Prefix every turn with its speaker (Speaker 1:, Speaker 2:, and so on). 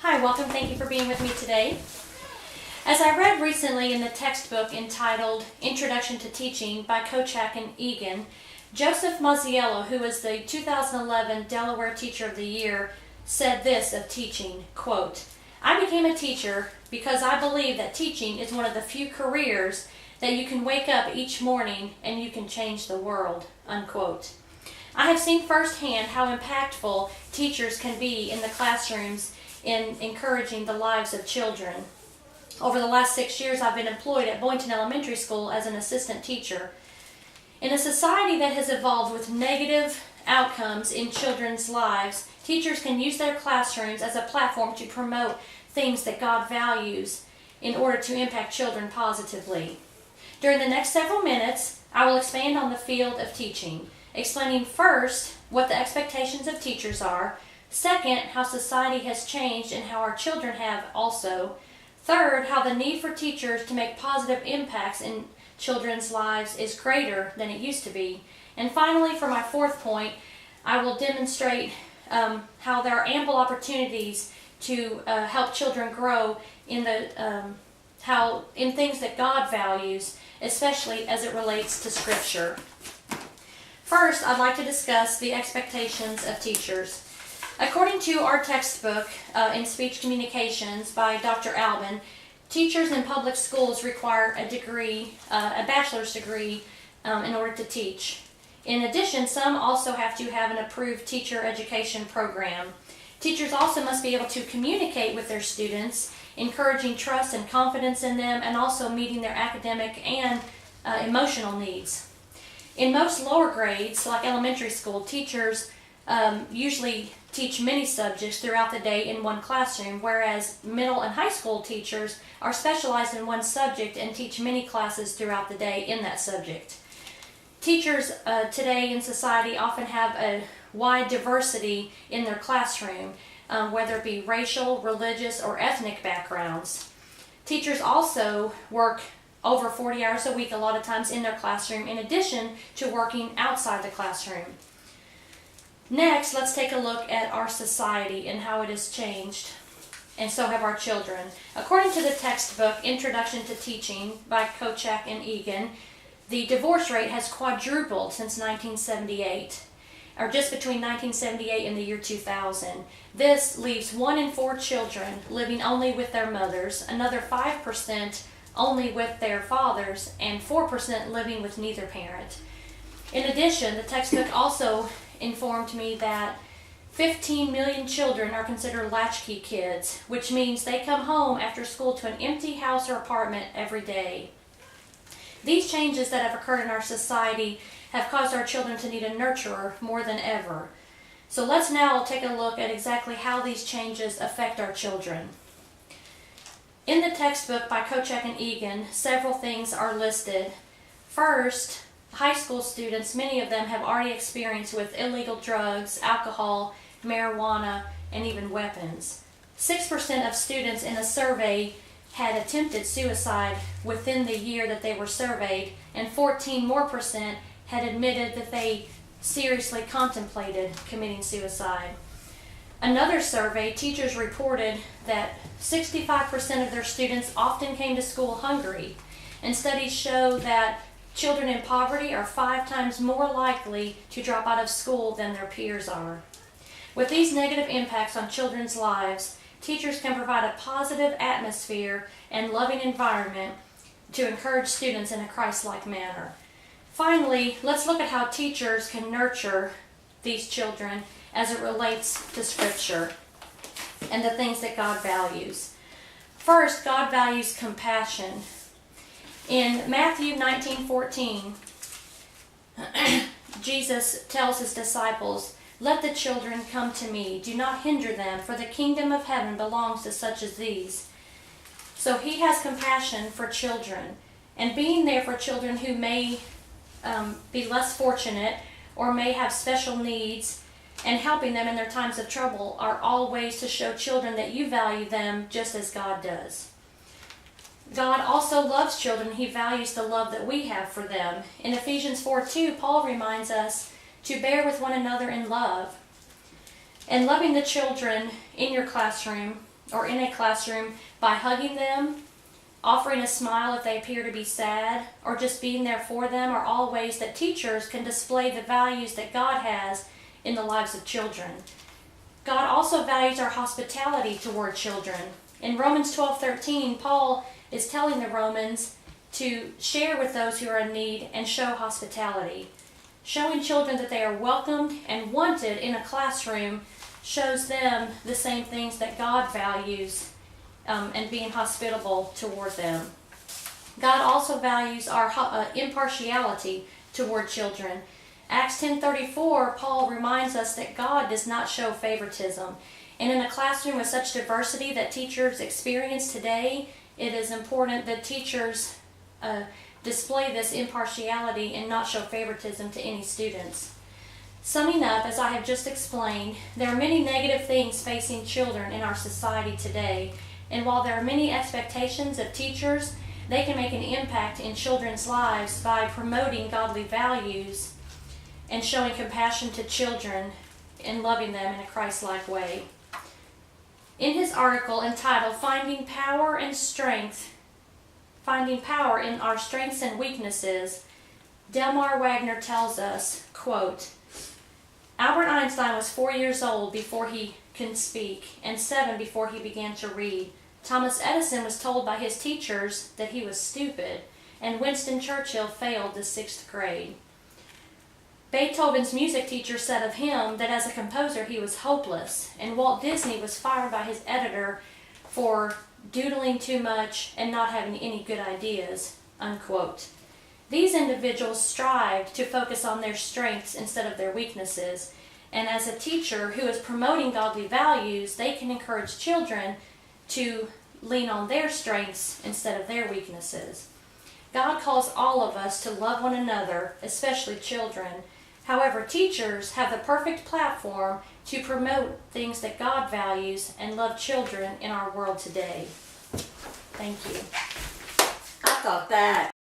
Speaker 1: Hi, welcome. Thank you for being with me today. As I read recently in the textbook entitled Introduction to Teaching by Kochak and Egan, Joseph Mazziello, who was the 2011 Delaware Teacher of the Year, said this of teaching, quote, "I became a teacher because I believe that teaching is one of the few careers that you can wake up each morning and you can change the world," unquote. I have seen firsthand how impactful teachers can be in the classrooms in encouraging the lives of children. Over the last 6 years, I've been employed at Boynton Elementary School as an assistant teacher. In a society that has evolved with negative outcomes in children's lives, teachers can use their classrooms as a platform to promote things that God values in order to impact children positively. During the next several minutes, I will expand on the field of teaching, explaining first what the expectations of teachers are, second, how society has changed and how our children have also, third, how the need for teachers to make positive impacts in children's lives is greater than it used to be, and finally, for my fourth point, I will demonstrate how there are ample opportunities to help children grow in in things that God values, especially as it relates to Scripture. First, I'd like to discuss the expectations of teachers. According to our textbook in Speech Communications by Dr. Albin, teachers in public schools require a degree, a bachelor's degree, in order to teach. In addition, some also have to have an approved teacher education program. Teachers also must be able to communicate with their students, encouraging trust and confidence in them, and also meeting their academic and emotional needs. In most lower grades, like elementary school, teachers usually teach many subjects throughout the day in one classroom, whereas middle and high school teachers are specialized in one subject and teach many classes throughout the day in that subject. Teachers today in society often have a wide diversity in their classroom, whether it be racial, religious, or ethnic backgrounds. Teachers also work over 40 hours a week a lot of times in their classroom, in addition to working outside the classroom. Next, let's take a look at our society and how it has changed, and so have our children. According to the textbook Introduction to Teaching by Kochak and Egan, the divorce rate has quadrupled since 1978, or just between 1978 and the year 2000. This leaves 1 in 4 children living only with their mothers, another 5% only with their fathers, and 4% living with neither parent. In addition, the textbook also informed me that 15 million children are considered latchkey kids, which means they come home after school to an empty house or apartment every day. These changes that have occurred in our society have caused our children to need a nurturer more than ever. So let's now take a look at exactly how these changes affect our children. In the textbook by Kochak and Egan, several things are listed. First, high school students, many of them have already experienced with illegal drugs, alcohol, marijuana, and even weapons. 6% of students in a survey had attempted suicide within the year that they were surveyed, and 14% had admitted that they seriously contemplated committing suicide. Another survey, teachers reported that 65% of their students often came to school hungry, and studies show that children in poverty are 5 times more likely to drop out of school than their peers are. With these negative impacts on children's lives, teachers can provide a positive atmosphere and loving environment to encourage students in a Christ-like manner. Finally, let's look at how teachers can nurture these children as it relates to Scripture and the things that God values. First, God values compassion. In Matthew 19:14, Jesus tells his disciples, "Let the children come to me. Do not hinder them, for the kingdom of heaven belongs to such as these." So he has compassion for children, and being there for children who may be less fortunate or may have special needs, and helping them in their times of trouble are all ways to show children that you value them just as God does. God also loves children. He values the love that we have for them. In Ephesians 4:2, Paul reminds us to bear with one another in love. And loving the children in your classroom or in a classroom by hugging them, offering a smile if they appear to be sad, or just being there for them are all ways that teachers can display the values that God has in the lives of children. God also values our hospitality toward children. In Romans 12:13, Paul is telling the Romans to share with those who are in need and show hospitality. Showing children that they are welcomed and wanted in a classroom shows them the same things that God values, and being hospitable toward them. God also values our impartiality toward children. Acts 10:34, Paul reminds us that God does not show favoritism. And in a classroom with such diversity that teachers experience today, it is important that teachers display this impartiality and not show favoritism to any students. Summing up, as I have just explained, there are many negative things facing children in our society today, and while there are many expectations of teachers, they can make an impact in children's lives by promoting godly values and showing compassion to children and loving them in a Christ-like way. In his article entitled Finding Power in Our Strengths and Weaknesses, Delmar Wagner tells us, quote, Albert Einstein was 4 years old before he could speak and 7 before he began to read. Thomas Edison was told by his teachers that he was stupid, and Winston Churchill failed the 6th grade. Beethoven's music teacher said of him that as a composer he was hopeless, and Walt Disney was fired by his editor for doodling too much and not having any good ideas, unquote. These individuals strived to focus on their strengths instead of their weaknesses, and as a teacher who is promoting godly values, they can encourage children to lean on their strengths instead of their weaknesses. God calls all of us to love one another, especially children. However, teachers have the perfect platform to promote things that God values and love children in our world today. Thank you.
Speaker 2: I thought that